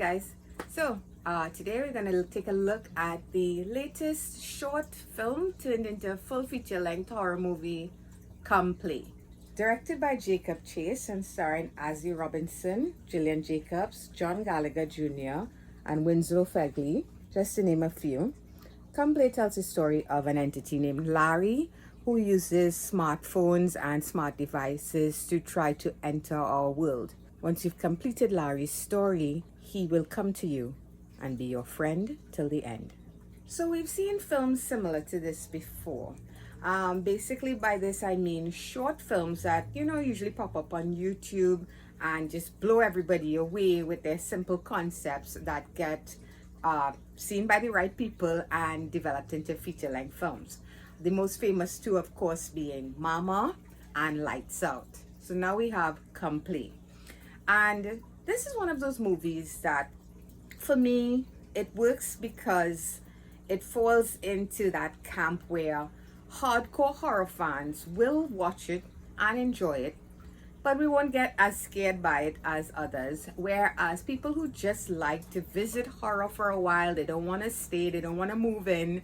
guys? Today we're gonna take a look at the latest short film turned into a full feature-length horror movie, Come Play. Directed by Jacob Chase and starring Azzy Robinson, Gillian Jacobs, John Gallagher Jr., and Winslow Fegley, just to name a few. Come Play tells the story of an entity named Larry who uses smartphones and smart devices to try to enter our world. Once you've completed Larry's story, he will come to you and be your friend till the end. So we've seen films similar to this before. Basically by this I mean short films that usually pop up on YouTube and just blow everybody away with their simple concepts that get seen by the right people and developed into feature-length films. The most famous two, of course, being Mama and Lights Out. So now we have Come Play. And this is one of those movies that, for me, it works because it falls into that camp where hardcore horror fans will watch it and enjoy it, but we won't get as scared by it as others. Whereas people who just like to visit horror for a while, they don't want to stay, they don't want to move in,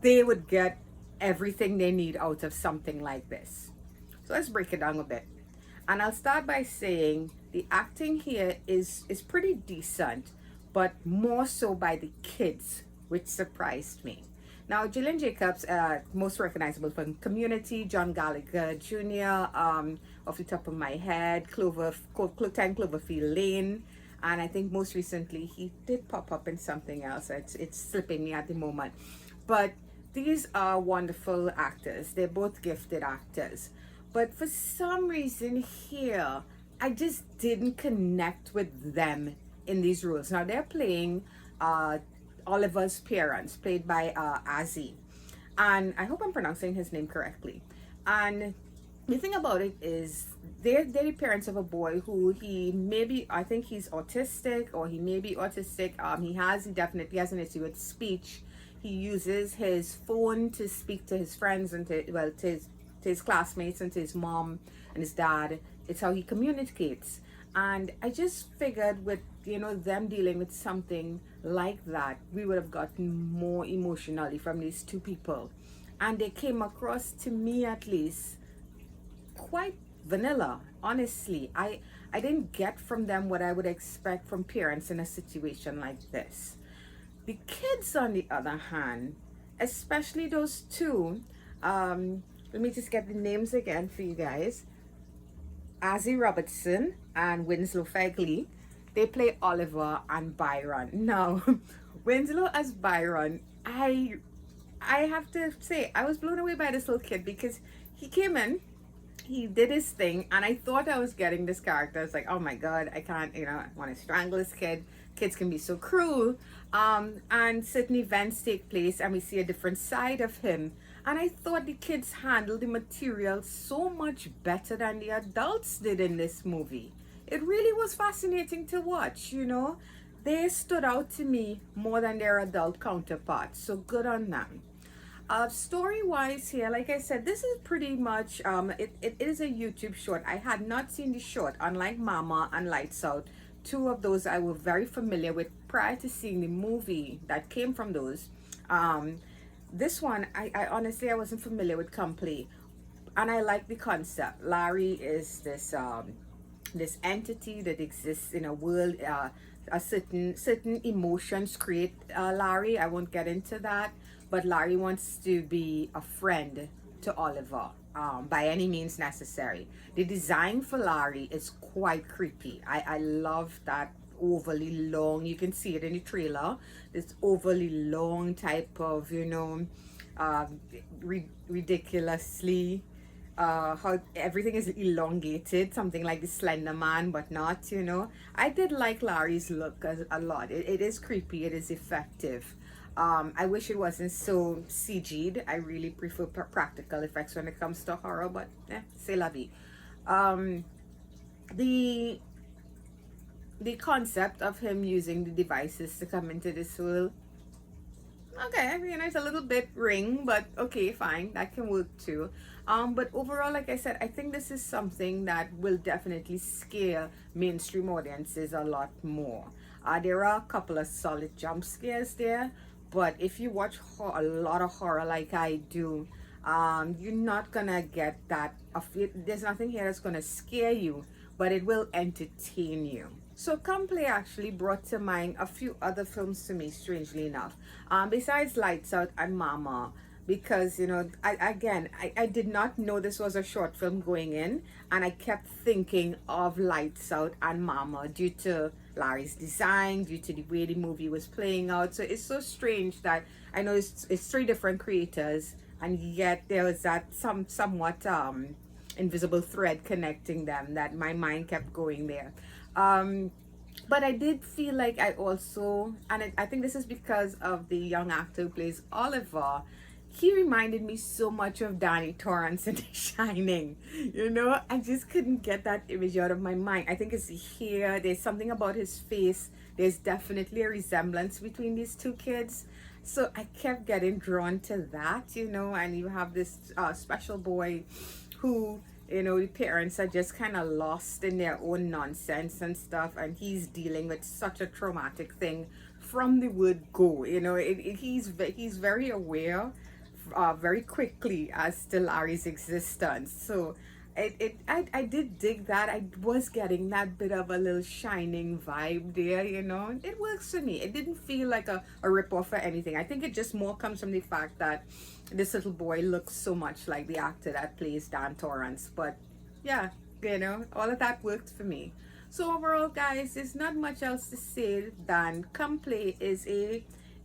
they would get everything they need out of something like this. So let's break it down a bit. And I'll start by saying the acting here is pretty decent, but more so by the kids, which surprised me. Now, Gillian Jacobs, most recognizable from Community, John Gallagher Jr., off the top of my head, 10 Cloverfield Lane, and I think most recently he did pop up in something else. It's slipping me at the moment. But these are wonderful actors. They're both gifted actors. But for some reason here, I just didn't connect with them in these roles. Now, they're playing Oliver's parents, played by Azzy. And I hope I'm pronouncing his name correctly. And the thing about it is they're the parents of a boy who I think he's autistic, or he may be autistic. He definitely has an issue with speech. He uses his phone to speak to his friends and to his classmates and to his mom and his dad. It's how he communicates. And I just figured with them dealing with something like that, we would have gotten more emotionally from these two people. And they came across, to me at least, quite vanilla. Honestly, I didn't get from them what I would expect from parents in a situation like this. The kids, on the other hand, especially those two, let me just get the names again for you guys. Azzy Robinson and Winslow Fegley, they play Oliver and Byron. Now, Winslow as Byron, I have to say, I was blown away by this little kid because he came in, he did his thing, and I thought I was getting this character. I was like, oh my God, I can't, I want to strangle this kid. Kids can be so cruel. And certain events take place and we see a different side of him. And I thought the kids handled the material so much better than the adults did in this movie. It really was fascinating to watch, They stood out to me more than their adult counterparts, so good on them. Story-wise here, like I said, this is pretty much, it is a YouTube short. I had not seen the short, unlike Mama and Lights Out. Two of those I was very familiar with prior to seeing the movie that came from those. This one, I honestly, I wasn't familiar with Come Play, and I like the concept. Larry is this this entity that exists in a world. A certain emotions create Larry. I won't get into that, but Larry wants to be a friend to Oliver by any means necessary. The design for Larry is quite creepy. I love that overly long, you can see it in the trailer, this overly long type of ridiculously how everything is elongated, something like the Slender Man, but not. I did like Larry's look a lot. It is creepy, it is effective. I wish it wasn't so CG'd. I really prefer practical effects when it comes to horror, but c'est la vie. The concept of him using the devices to come into this world, okay, it's a little bit ring, but okay, fine, that can work too. But overall, like I said, I think this is something that will definitely scare mainstream audiences a lot more. There are a couple of solid jump scares there, but if you watch a lot of horror like I do, you're not gonna get that. There's nothing here that's gonna scare you, but it will entertain you. So Come Play actually brought to mind a few other films to me, strangely enough. Besides Lights Out and Mama, because I did not know this was a short film going in, and I kept thinking of Lights Out and Mama due to Larry's design, due to the way the movie was playing out. So it's so strange that I know it's three different creators, and yet there was that somewhat invisible thread connecting them, that my mind kept going there. But I did feel like I also, and I think this is because of the young actor who plays Oliver. He reminded me so much of Danny Torrance in The Shining. I just couldn't get that image out of my mind. I think it's here. There's something about his face. There's definitely a resemblance between these two kids. So I kept getting drawn to that, and you have this special boy who, the parents are just kind of lost in their own nonsense and stuff, and he's dealing with such a traumatic thing from the word go. He's very aware very quickly as to Larry's existence. So I did dig that. I was getting that bit of a little Shining vibe there, It works for me. It didn't feel like a rip-off or anything. I think it just more comes from the fact that this little boy looks so much like the actor that plays Dan Torrance. But yeah, all of that worked for me. So overall, guys, there's not much else to say than Come Play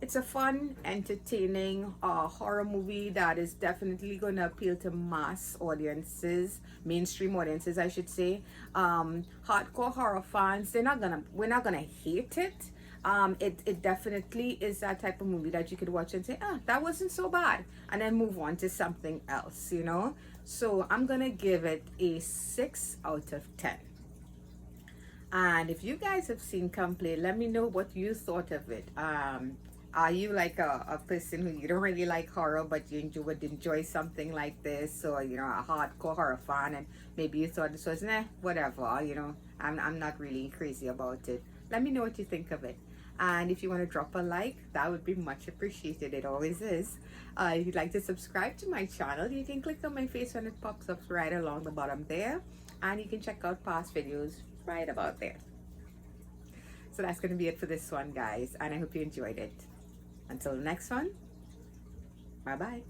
it's a fun, entertaining horror movie that is definitely going to appeal to mass audiences, mainstream audiences, I should say. Hardcore horror fans, we're not gonna hate it. It definitely is that type of movie that you could watch and say, that wasn't so bad, and then move on to something else, So I'm gonna give it a 6 out of 10. And if you guys have seen Come Play, let me know what you thought of it. Are you like a person who you don't really like horror, but would enjoy something like this, or a hardcore horror fan, and maybe you thought this was whatever, I'm not really crazy about it. Let me know what you think of it. And if you want to drop a like, that would be much appreciated. It always is. If you'd like to subscribe to my channel, you can click on my face when it pops up right along the bottom there, and you can check out past videos right about there. So that's going to be it for this one, guys, and I hope you enjoyed it. Until the next one, bye bye.